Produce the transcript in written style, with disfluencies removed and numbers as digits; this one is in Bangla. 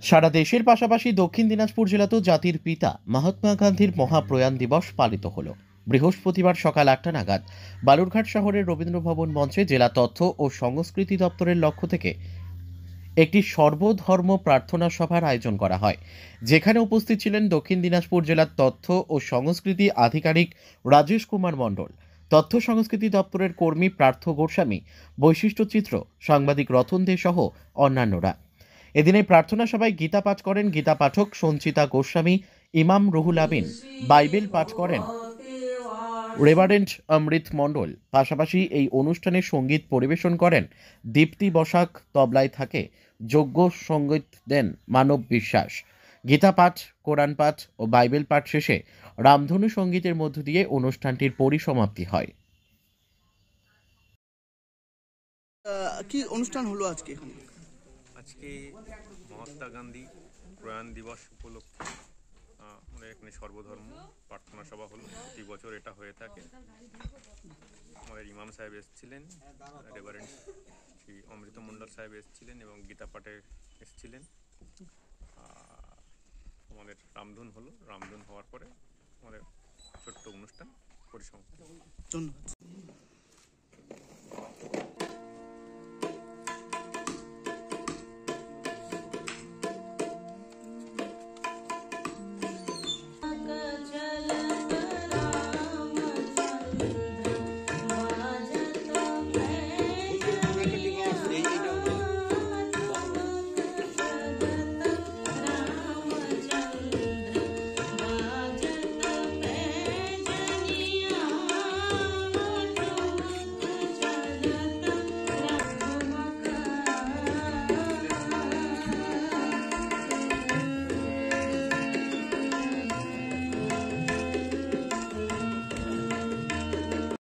সারা দেশের পাশাপাশি দক্ষিণ দিনাজপুর জেলাতেও জাতির পিতা মহাত্মা গান্ধীর মহাপ্রয়াণ দিবস পালিত হলো। বৃহস্পতিবার সকাল ৮টা নাগাদ বালুরঘাট শহরের রবীন্দ্র ভবন মঞ্চে জেলা তথ্য ও সংস্কৃতি দপ্তরের পক্ষ থেকে একটি সর্বধর্ম প্রার্থনা সভার আয়োজন করা হয়, যেখানে উপস্থিত ছিলেন দক্ষিণ দিনাজপুর জেলার তথ্য ও সংস্কৃতি আধিকারিক রাজেশ কুমার মণ্ডল, তথ্য সংস্কৃতি দপ্তরের কর্মী পার্থ গোস্বামী, বৈশিষ্ট্যচিত্র সাংবাদিক রতন দে সহ অন্যান্যরা। এদিন এই প্রার্থনা সভায় গীতা পাঠ করেন গীতা পাঠক সঞ্চিতা গোস্বামী, ইমাম রুহুল আমিন বাইবেল পাঠ করেন রেভারেন্ড অমৃত মণ্ডল। পাশাপাশি এই অনুষ্ঠানে সঙ্গীত পরিবেশন করেন দীপ্তি বসাক, তবলায় থাকে যজ্ঞ সঙ্গীত দেন মানব বিশ্বাস। গীতা পাঠ, কোরআন পাঠ ও বাইবেল পাঠ শেষে রামধনু সঙ্গীতের মধ্য দিয়ে অনুষ্ঠানটির পরিসমাপ্তি হয়। কি অনুষ্ঠান হলো আজকে এখানে? আজকে মহাত্মা গান্ধী প্রয়াণ দিবস উপলক্ষে আমাদের এখানে সর্বধর্ম প্রার্থনা সভা হলো। প্রতি বছর এটা হয়ে থাকে। আমাদের ইমাম সাহেব এসেছিলেন, রেভারেন্ড শ্রী অমৃত মণ্ডল সাহেব এসেছিলেন এবং গীতা পাঠে এসেছিলেন। আমাদের রামধুন হলো, রামধুন হওয়ার পরে আমাদের ছোট্ট অনুষ্ঠান পরিসমাপ্তি। ধন্যবাদ।